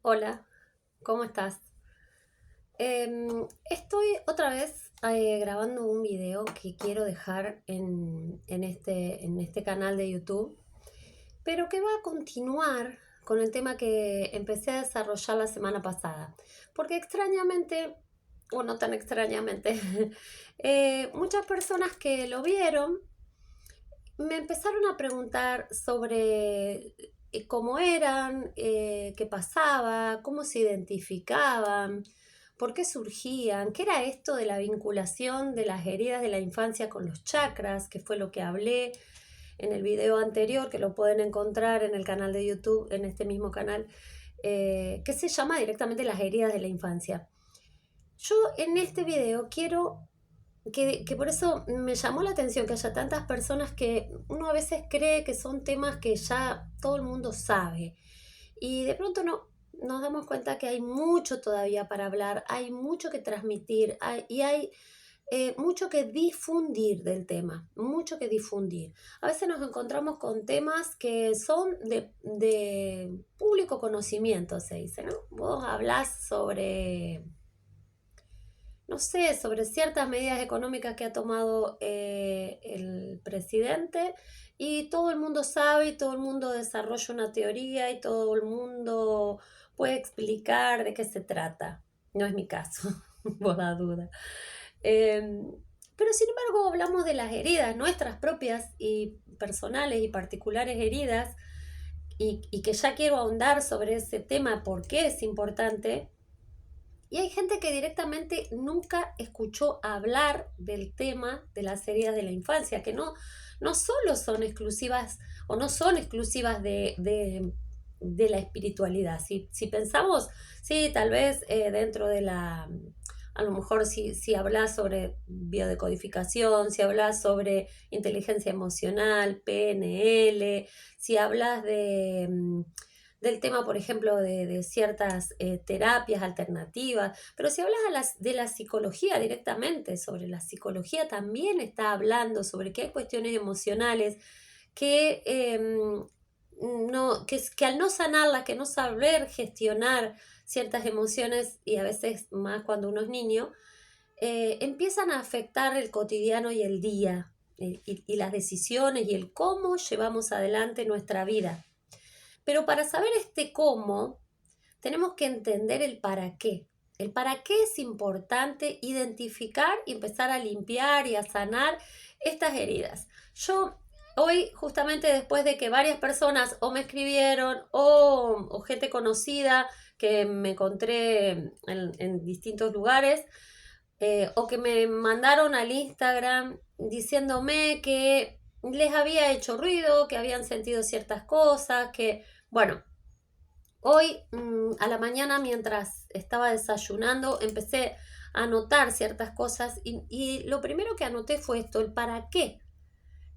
Hola, ¿cómo estás? Estoy otra vez grabando un video que quiero dejar en este canal de YouTube, pero que va a continuar con el tema que empecé a desarrollar la semana pasada. Porque extrañamente, o no tan extrañamente, muchas personas que lo vieron me empezaron a preguntar sobre cómo eran, qué pasaba, cómo se identificaban, por qué surgían, qué era esto de la vinculación de las heridas de la infancia con los chakras, que fue lo que hablé en el video anterior, que lo pueden encontrar en el canal de YouTube, en este mismo canal, que se llama directamente las heridas de la infancia. Yo en este video quiero que por eso me llamó la atención que haya tantas personas que uno a veces cree que son temas que ya todo el mundo sabe y de pronto no nos damos cuenta que hay mucho todavía para hablar, hay mucho que transmitir y hay mucho que difundir del tema, mucho que difundir. A veces nos encontramos con temas que son de público conocimiento, se dice, ¿no? Vos hablás sobre no sé, sobre ciertas medidas económicas que ha tomado el presidente y todo el mundo sabe y todo el mundo desarrolla una teoría y todo el mundo puede explicar de qué se trata. No es mi caso, por la duda. Pero sin embargo hablamos de las heridas, nuestras propias y personales y particulares heridas, y que ya quiero ahondar sobre ese tema, por qué es importante. Y hay gente que directamente nunca escuchó hablar del tema de las heridas de la infancia, que no solo son exclusivas o no son exclusivas de la espiritualidad. Si pensamos, sí, tal vez dentro de a lo mejor si hablas sobre biodecodificación, si hablas sobre inteligencia emocional, PNL, si hablas del tema, por ejemplo, de ciertas terapias alternativas, pero si hablas de la psicología directamente, sobre la psicología también está hablando sobre que hay cuestiones emocionales que, que al no sanarlas, que no saber gestionar ciertas emociones, y a veces más cuando uno es niño, empiezan a afectar el cotidiano y el día, y las decisiones y el cómo llevamos adelante nuestra vida. Pero para saber este cómo, tenemos que entender el para qué. El para qué es importante identificar y empezar a limpiar y a sanar estas heridas. Yo hoy, justamente después de que varias personas o me escribieron o gente conocida que me encontré en distintos lugares, o que me mandaron al Instagram diciéndome que les había hecho ruido, que habían sentido ciertas cosas, que, bueno, hoy a la mañana mientras estaba desayunando empecé a anotar ciertas cosas y lo primero que anoté fue esto, el para qué,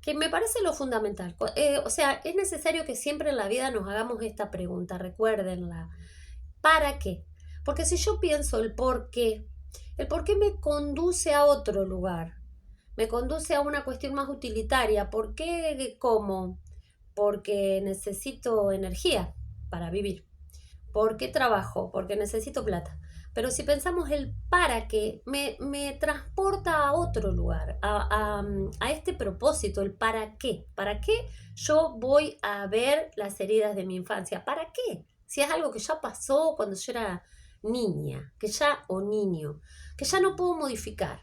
que me parece lo fundamental. O sea, es necesario que siempre en la vida nos hagamos esta pregunta, recuérdenla. ¿Para qué? Porque si yo pienso el por qué me conduce a otro lugar, me conduce a una cuestión más utilitaria. ¿Por qué? ¿Cómo? Porque necesito energía para vivir. ¿Por qué trabajo? Porque necesito plata. Pero si pensamos el para qué, me transporta a otro lugar, a este propósito, el para qué. ¿Para qué yo voy a ver las heridas de mi infancia? ¿Para qué? Si es algo que ya pasó cuando yo era niña, que ya, o niño, que ya no puedo modificar.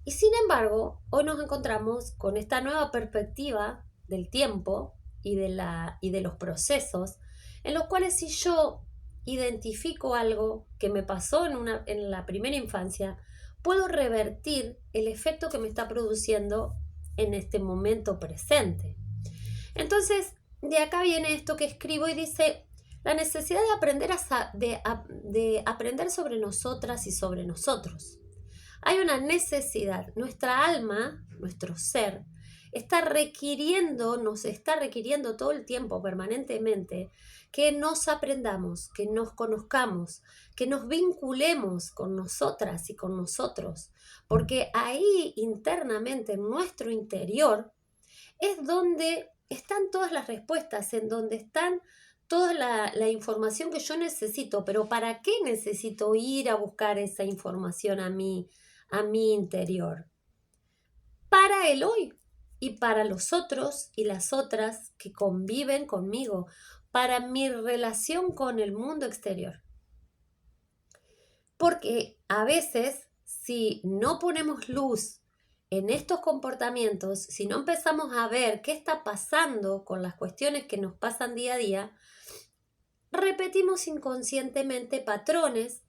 Y sin embargo, hoy nos encontramos con esta nueva perspectiva del tiempo y de los procesos, en los cuales si yo identifico algo que me pasó en la primera infancia, puedo revertir el efecto que me está produciendo en este momento presente. Entonces, de acá viene esto que escribo y dice, la necesidad de de aprender sobre nosotras y sobre nosotros. Hay una necesidad, nuestra alma, nuestro ser, nos está requiriendo todo el tiempo, permanentemente, que nos aprendamos, que nos conozcamos, que nos vinculemos con nosotras y con nosotros, porque ahí internamente, en nuestro interior, es donde están todas las respuestas, en donde están toda la información que yo necesito, pero ¿para qué necesito ir a buscar esa información a mi interior? Para el hoy y para los otros y las otras que conviven conmigo, para mi relación con el mundo exterior. Porque a veces, si no ponemos luz en estos comportamientos, si no empezamos a ver qué está pasando con las cuestiones que nos pasan día a día, repetimos inconscientemente patrones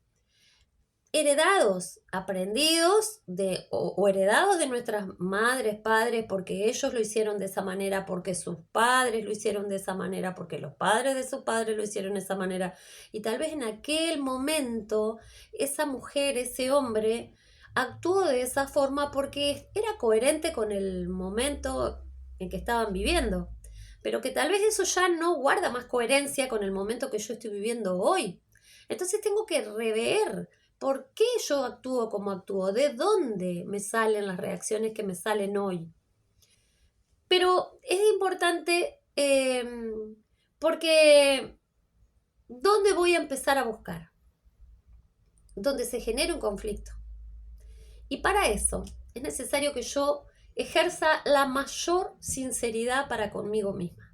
heredados, aprendidos o heredados de nuestras madres, padres, porque ellos lo hicieron de esa manera, porque sus padres lo hicieron de esa manera, porque los padres de sus padres lo hicieron de esa manera. Y tal vez en aquel momento esa mujer, ese hombre, actuó de esa forma porque era coherente con el momento en que estaban viviendo. Pero que tal vez eso ya no guarda más coherencia con el momento que yo estoy viviendo hoy. Entonces tengo que rever por qué yo actúo como actúo, de dónde me salen las reacciones que me salen hoy. Pero es importante porque ¿dónde voy a empezar a buscar? Donde se genere un conflicto. Y para eso es necesario que yo ejerza la mayor sinceridad para conmigo misma.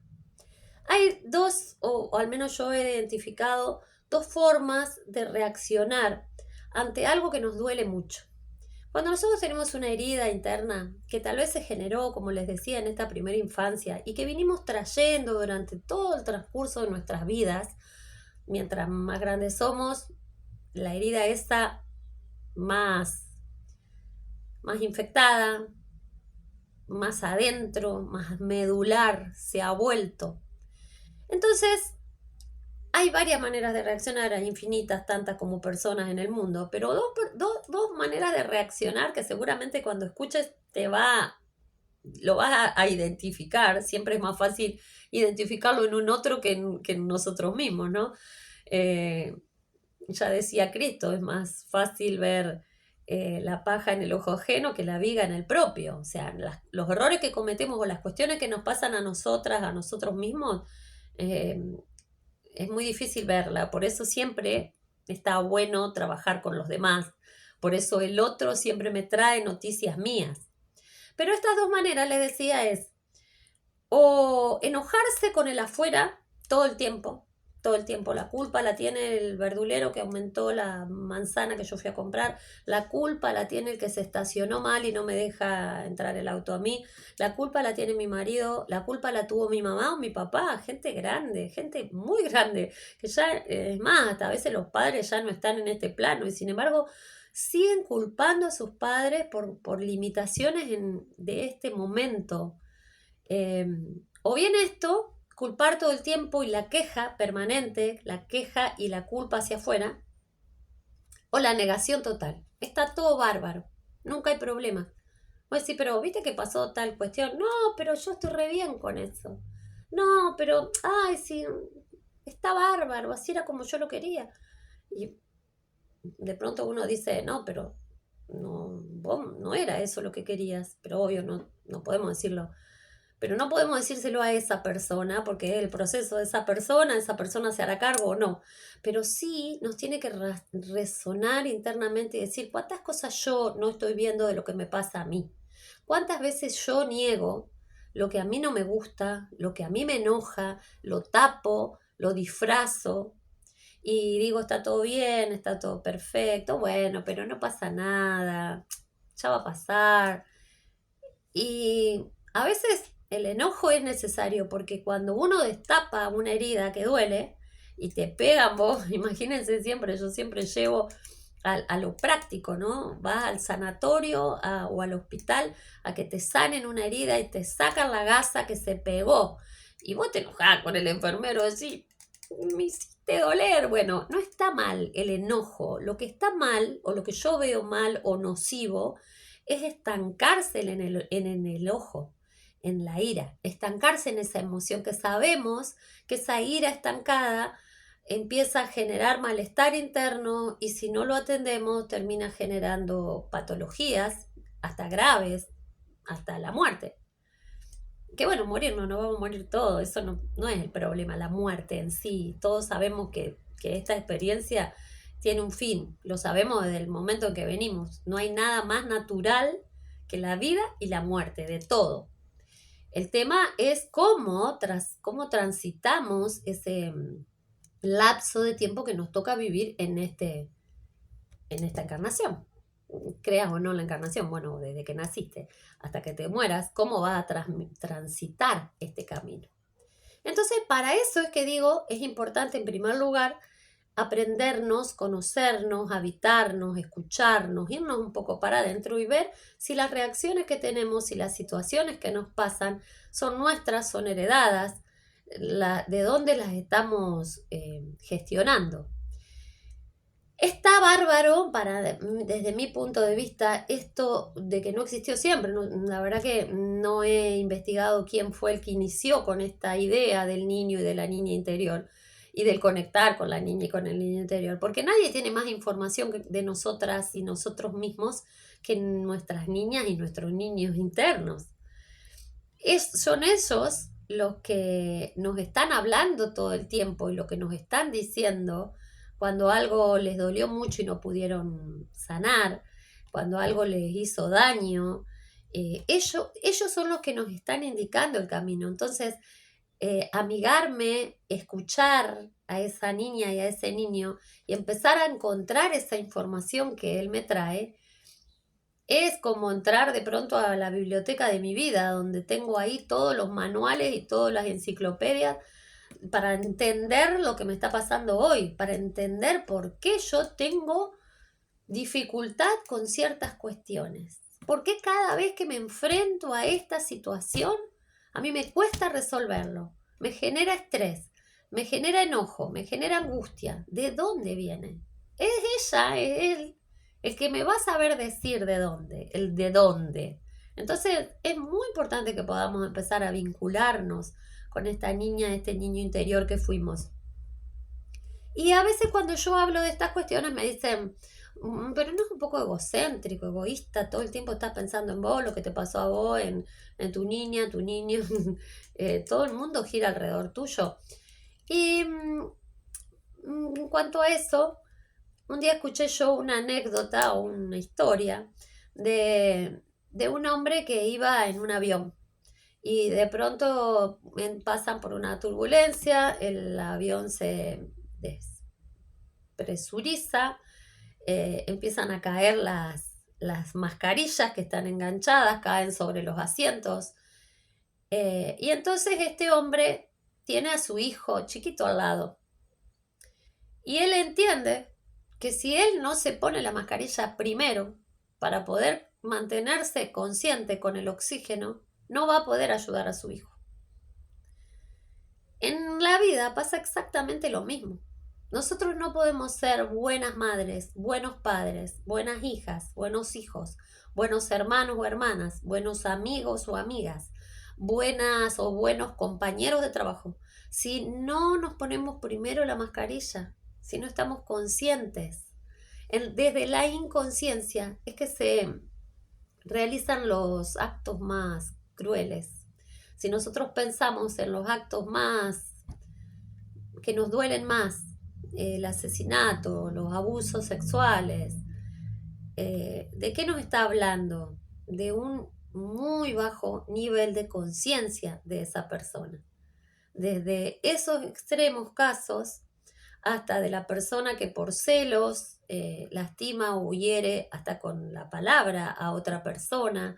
Hay dos, o al menos yo he identificado, dos formas de reaccionar ante algo que nos duele mucho. Cuando nosotros tenemos una herida interna que tal vez se generó, como les decía, en esta primera infancia y que vinimos trayendo durante todo el transcurso de nuestras vidas, mientras más grandes somos, la herida está más infectada, más adentro, más medular se ha vuelto. Entonces, hay varias maneras de reaccionar, hay infinitas, tantas como personas en el mundo, pero dos maneras de reaccionar que seguramente cuando escuches lo vas a identificar. Siempre es más fácil identificarlo en un otro que en nosotros mismos, ¿no? Ya decía Cristo, es más fácil ver la paja en el ojo ajeno que la viga en el propio. O sea, los errores que cometemos o las cuestiones que nos pasan a nosotras, a nosotros mismos, eh, es muy difícil verla. Por eso siempre está bueno trabajar con los demás. Por eso el otro siempre me trae noticias mías. Pero estas dos maneras, les decía, es o enojarse con el afuera todo el tiempo. La culpa la tiene el verdulero que aumentó la manzana que yo fui a comprar, la culpa la tiene el que se estacionó mal y no me deja entrar el auto a mí, la culpa la tiene mi marido, la culpa la tuvo mi mamá o mi papá, gente grande, gente muy grande, que ya es más, hasta a veces los padres ya no están en este plano y sin embargo siguen culpando a sus padres por limitaciones de este momento. O bien esto, culpar todo el tiempo y la queja permanente, la queja y la culpa hacia afuera, o la negación total. Está todo bárbaro, nunca hay problema. Voy a decir, pero ¿viste que pasó tal cuestión? No, pero yo estoy re bien con eso. No, pero, ay, sí, está bárbaro, así era como yo lo quería. Y de pronto uno dice, no, pero no, vos no era eso lo que querías, pero obvio no podemos decirlo. Pero no podemos decírselo a esa persona porque es el proceso de esa persona se hará cargo o no. Pero sí nos tiene que resonar internamente y decir cuántas cosas yo no estoy viendo de lo que me pasa a mí. Cuántas veces yo niego lo que a mí no me gusta, lo que a mí me enoja, lo tapo, lo disfrazo y digo está todo bien, está todo perfecto, bueno, pero no pasa nada, ya va a pasar. Y a veces el enojo es necesario porque cuando uno destapa una herida que duele y te pegan vos, imagínense siempre, yo siempre llevo a lo práctico, ¿no? Vas al sanatorio o al hospital a que te sanen una herida y te sacan la gasa que se pegó. Y vos te enojás con el enfermero, decís, me hiciste doler. Bueno, no está mal el enojo. Lo que está mal, o lo que yo veo mal o nocivo, es estancarse en el ojo, en la ira, estancarse en esa emoción que sabemos que esa ira estancada empieza a generar malestar interno y si no lo atendemos termina generando patologías hasta graves, hasta la muerte. que bueno, morirnos, no vamos a morir todos, eso no es el problema, la muerte en sí. Todos sabemos que esta experiencia tiene un fin, lo sabemos desde el momento en que venimos. No hay nada más natural que la vida y la muerte, de todo. El tema es cómo transitamos ese lapso de tiempo que nos toca vivir en esta encarnación. Creas o no la encarnación, bueno, desde que naciste hasta que te mueras, cómo vas a transitar este camino. Entonces, para eso es que digo, es importante en primer lugar aprendernos, conocernos, habitarnos, escucharnos, irnos un poco para adentro y ver si las reacciones que tenemos, si las situaciones que nos pasan son nuestras, son heredadas, de dónde las estamos gestionando. Está bárbaro desde mi punto de vista, esto de que no existió siempre. La verdad que no he investigado quién fue el que inició con esta idea del niño y de la niña interior y del conectar con la niña y con el niño interior, porque nadie tiene más información de nosotras y nosotros mismos que nuestras niñas y nuestros niños internos. Son esos los que nos están hablando todo el tiempo y lo que nos están diciendo cuando algo les dolió mucho y no pudieron sanar, cuando algo les hizo daño. Ellos son los que nos están indicando el camino. Entonces, amigarme, escuchar a esa niña y a ese niño y empezar a encontrar esa información que él me trae, es como entrar de pronto a la biblioteca de mi vida, donde tengo ahí todos los manuales y todas las enciclopedias para entender lo que me está pasando hoy, para entender por qué yo tengo dificultad con ciertas cuestiones. ¿Por qué cada vez que me enfrento a esta situación, a mí me cuesta resolverlo? Me genera estrés, me genera enojo, me genera angustia. ¿De dónde viene? Es ella, es él, el que me va a saber decir de dónde, el de dónde. Entonces es muy importante que podamos empezar a vincularnos con esta niña, este niño interior que fuimos. Y a veces cuando yo hablo de estas cuestiones me dicen, pero no es un poco egocéntrico, egoísta, todo el tiempo estás pensando en vos, lo que te pasó a vos, en tu niña, tu niño, todo el mundo gira alrededor tuyo. Y en cuanto a eso, un día escuché yo una anécdota o una historia de un hombre que iba en un avión y de pronto pasan por una turbulencia, el avión se despresuriza, empiezan a caer las mascarillas que están enganchadas, caen sobre los asientos. Y entonces este hombre tiene a su hijo chiquito al lado. Y él entiende que si él no se pone la mascarilla primero para poder mantenerse consciente con el oxígeno, no va a poder ayudar a su hijo. En la vida pasa exactamente lo mismo. Nosotros no podemos ser buenas madres, buenos padres, buenas hijas, buenos hijos, buenos hermanos o hermanas, buenos amigos o amigas, buenas o buenos compañeros de trabajo, si no nos ponemos primero la mascarilla, si no estamos conscientes. Desde la inconsciencia es que se realizan los actos más crueles. Si nosotros pensamos en los actos más que nos duelen más, el asesinato, los abusos sexuales, ¿de qué nos está hablando? De un muy bajo nivel de conciencia de esa persona. Desde esos extremos casos hasta de la persona que por celos lastima o hiere hasta con la palabra a otra persona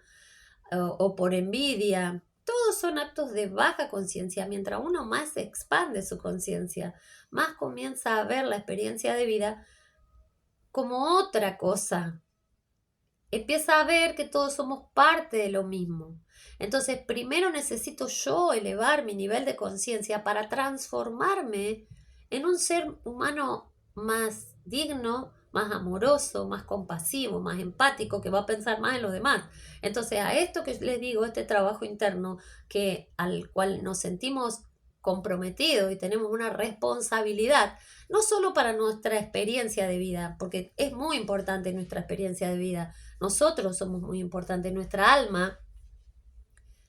o por envidia. Todos son actos de baja conciencia. Mientras uno más expande su conciencia, más comienza a ver la experiencia de vida como otra cosa. Empieza a ver que todos somos parte de lo mismo. Entonces, primero necesito yo elevar mi nivel de conciencia para transformarme en un ser humano más digno, más amoroso, más compasivo, más empático, que va a pensar más en los demás. Entonces, a esto que les digo, este trabajo interno al cual nos sentimos comprometidos y tenemos una responsabilidad, no solo para nuestra experiencia de vida, porque es muy importante nuestra experiencia de vida, nosotros somos muy importantes, nuestra alma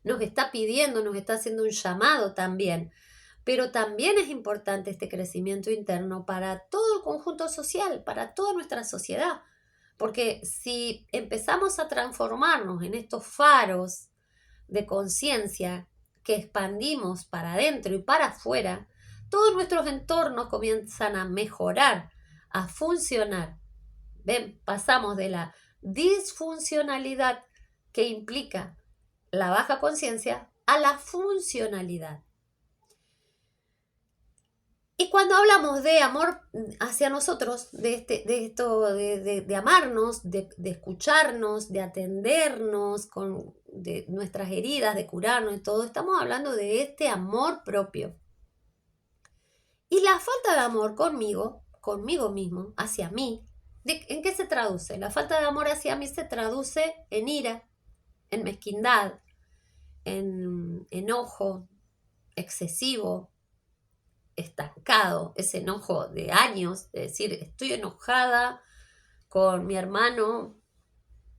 nos está pidiendo, nos está haciendo un llamado también. Pero también es importante este crecimiento interno para todo el conjunto social, para toda nuestra sociedad. Porque si empezamos a transformarnos en estos faros de conciencia que expandimos para adentro y para afuera, todos nuestros entornos comienzan a mejorar, a funcionar. ¿Ven? Pasamos de la disfuncionalidad que implica la baja conciencia a la funcionalidad. Y cuando hablamos de amor hacia nosotros, de amarnos, de escucharnos, de atendernos de nuestras heridas, de curarnos y todo, estamos hablando de este amor propio. Y la falta de amor conmigo mismo, hacia mí, ¿en qué se traduce? La falta de amor hacia mí se traduce en ira, en mezquindad, en enojo excesivo, estancado, ese enojo de años, de decir, estoy enojada con mi hermano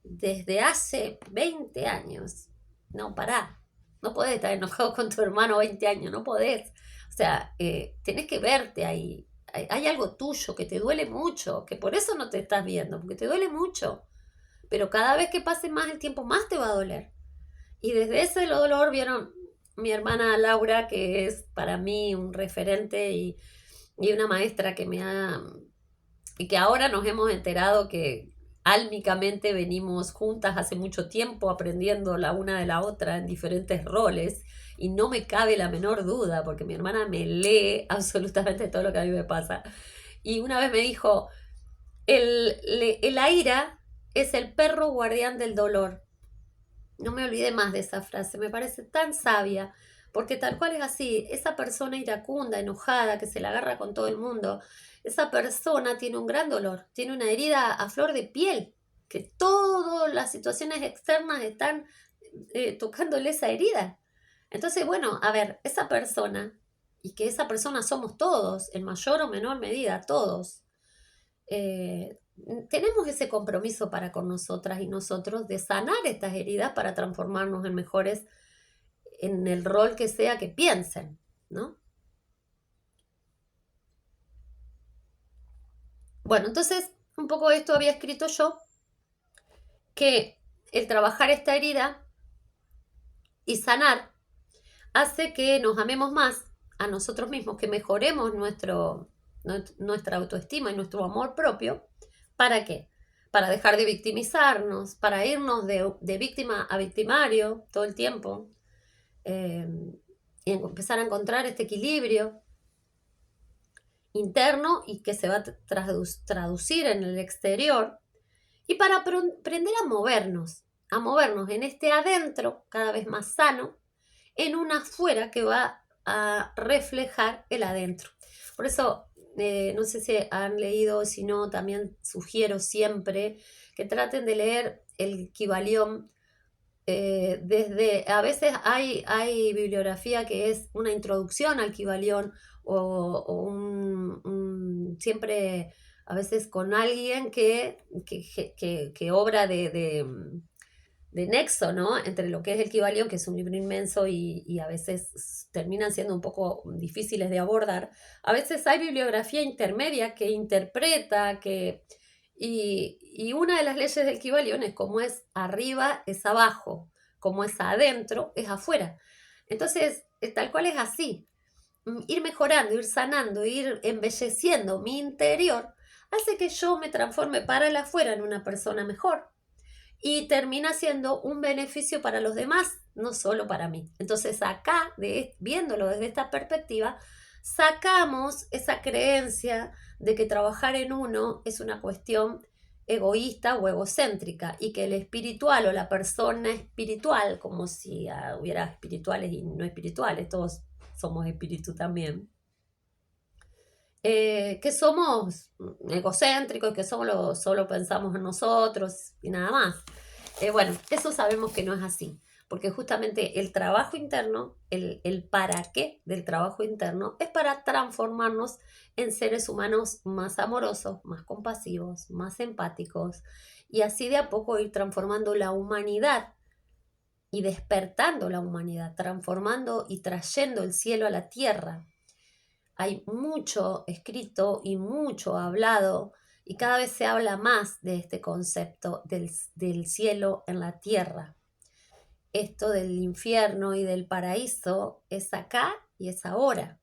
desde hace 20 años. No, pará, no podés estar enojado con tu hermano 20 años, no podés. O sea, tenés que verte ahí. Hay algo tuyo que te duele mucho, que por eso no te estás viendo, porque te duele mucho. Pero cada vez que pase más el tiempo, más te va a doler. Y desde ese dolor vieron mi hermana Laura, que es para mí un referente y una maestra y que ahora nos hemos enterado que álmicamente venimos juntas hace mucho tiempo aprendiendo la una de la otra en diferentes roles y no me cabe la menor duda porque mi hermana me lee absolutamente todo lo que a mí me pasa. Y una vez me dijo, la ira es el perro guardián del dolor. No me olvidé más de esa frase, me parece tan sabia, porque tal cual es así, esa persona iracunda, enojada, que se la agarra con todo el mundo, esa persona tiene un gran dolor, tiene una herida a flor de piel, que todas las situaciones externas están tocándole esa herida. Entonces, bueno, a ver, esa persona, y que esa persona somos todos, en mayor o menor medida, todos, tenemos ese compromiso para con nosotras y nosotros de sanar estas heridas para transformarnos en mejores en el rol que sea que piensen, ¿no? Bueno, entonces, un poco esto había escrito yo, que el trabajar esta herida y sanar hace que nos amemos más a nosotros mismos, que mejoremos nuestra autoestima y nuestro amor propio. ¿Para qué? Para dejar de victimizarnos, para irnos de víctima a victimario todo el tiempo, y empezar a encontrar este equilibrio interno y que se va a traducir en el exterior, y para aprender a movernos en este adentro cada vez más sano, en un afuera que va a reflejar el adentro. Por eso, no sé si han leído, si no, también sugiero siempre que traten de leer el Kybalión. A veces hay bibliografía que es una introducción al Kybalión o siempre a veces con alguien que obra de nexo, ¿no? Entre lo que es el Kybalión, que es un libro inmenso y a veces terminan siendo un poco difíciles de abordar. A veces hay bibliografía intermedia que interpreta, y una de las leyes del Kybalión es como es arriba, es abajo, como es adentro, es afuera. Entonces, tal cual es así. Ir mejorando, ir sanando, ir embelleciendo mi interior, hace que yo me transforme para el afuera en una persona mejor y termina siendo un beneficio para los demás, no solo para mí. Entonces acá, viéndolo desde esta perspectiva, sacamos esa creencia de que trabajar en uno es una cuestión egoísta o egocéntrica y que el espiritual o la persona espiritual, como si hubiera espirituales y no espirituales, todos somos espíritu también, que somos egocéntricos, que solo pensamos en nosotros y nada más. Bueno, eso sabemos que no es así, porque justamente el trabajo interno, el para qué del trabajo interno, es para transformarnos en seres humanos más amorosos, más compasivos, más empáticos, y así de a poco ir transformando la humanidad y despertando la humanidad, transformando y trayendo el cielo a la tierra. Hay mucho escrito y mucho hablado y cada vez se habla más de este concepto del cielo en la tierra. Esto del infierno y del paraíso es acá y es ahora.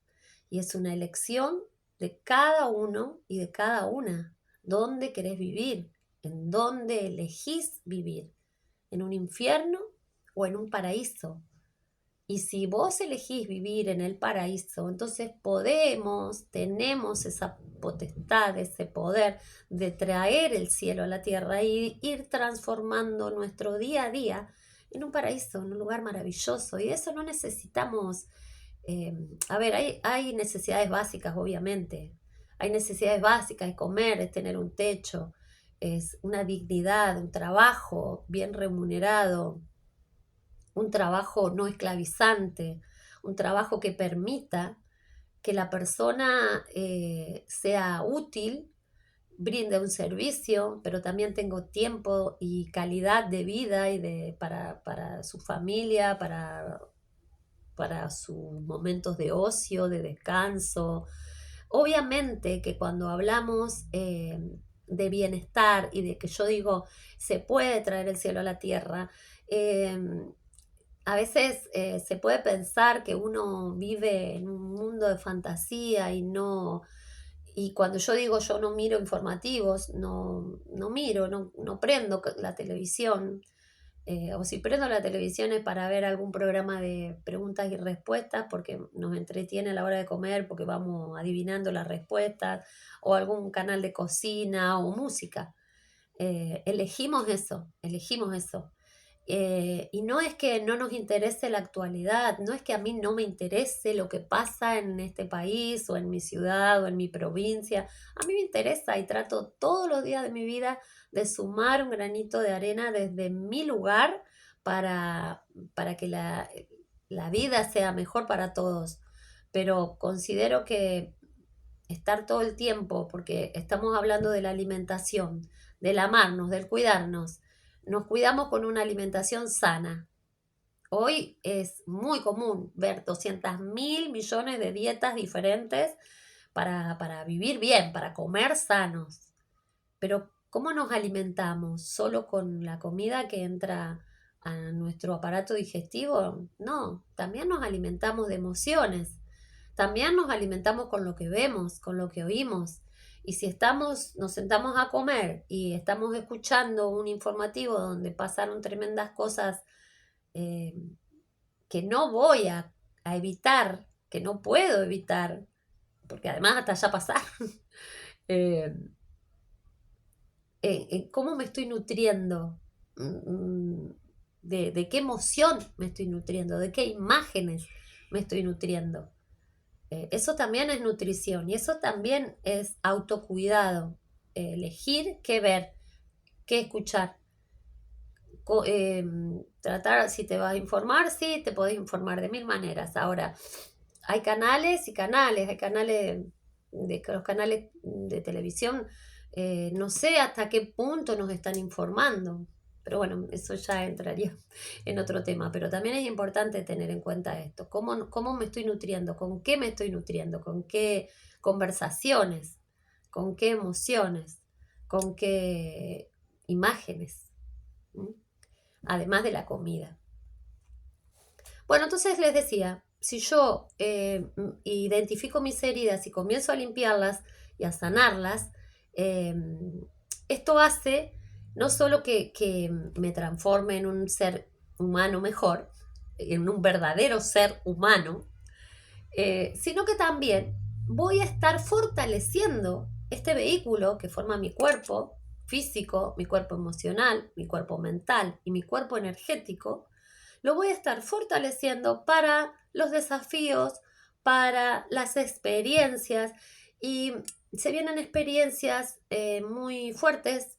Y es una elección de cada uno y de cada una. ¿Dónde querés vivir? ¿En dónde elegís vivir? ¿En un infierno o en un paraíso? Y si vos elegís vivir en el paraíso, entonces tenemos esa potestad, ese poder de traer el cielo a la tierra y ir transformando nuestro día a día en un paraíso, en un lugar maravilloso. Y eso no necesitamos, a ver, hay necesidades básicas, obviamente. Hay necesidades básicas, es comer, es tener un techo, es una dignidad, un trabajo bien remunerado, un trabajo no esclavizante, un trabajo que permita que la persona sea útil, brinde un servicio, pero también tengo tiempo y calidad de vida para su familia, para sus momentos de ocio, de descanso. Obviamente que cuando hablamos de bienestar y de que yo digo se puede traer el cielo a la tierra, eh, a veces se puede pensar que uno vive en un mundo de fantasía y cuando yo digo yo no miro informativos, no prendo la televisión, o si prendo la televisión es para ver algún programa de preguntas y respuestas porque nos entretiene a la hora de comer, porque vamos adivinando las respuestas, o algún canal de cocina o música. Elegimos eso. Y no es que no nos interese la actualidad, no es que a mí no me interese lo que pasa en este país o en mi ciudad o en mi provincia. A mí me interesa y trato todos los días de mi vida de sumar un granito de arena desde mi lugar para, para que la vida sea mejor para todos. Pero considero que estar todo el tiempo, porque estamos hablando de la alimentación, del amarnos, del cuidarnos. Nos cuidamos con una alimentación sana. Hoy es muy común ver 200.000 millones de dietas diferentes para vivir bien, para comer sanos. Pero ¿cómo nos alimentamos? ¿Solo con la comida que entra a nuestro aparato digestivo? No, también nos alimentamos de emociones. También nos alimentamos con lo que vemos, con lo que oímos. Y si nos sentamos a comer y estamos escuchando un informativo donde pasaron tremendas cosas eh, que no voy a evitar, que no puedo evitar, porque además hasta ya pasaron, eh, cómo me estoy nutriendo, de qué emoción me estoy nutriendo, de qué imágenes me estoy nutriendo. Eso también es nutrición y eso también es autocuidado. Elegir qué ver, qué escuchar. Tratar, si te vas a informar, sí, te podés informar de mil maneras. Ahora, hay canales y canales, los canales de televisión, no sé hasta qué punto nos están informando, pero bueno, eso ya entraría en otro tema, pero también es importante tener en cuenta esto, cómo me estoy nutriendo, con qué me estoy nutriendo, con qué conversaciones, con qué emociones, con qué imágenes, ¿m? Además de la comida. Bueno, entonces les decía, si yo identifico mis heridas y comienzo a limpiarlas y a sanarlas, eh, esto hace no solo que me transforme en un ser humano mejor, en un verdadero ser humano, sino que también voy a estar fortaleciendo este vehículo que forma mi cuerpo físico, mi cuerpo emocional, mi cuerpo mental y mi cuerpo energético, lo voy a estar fortaleciendo para los desafíos, para las experiencias y se vienen experiencias muy fuertes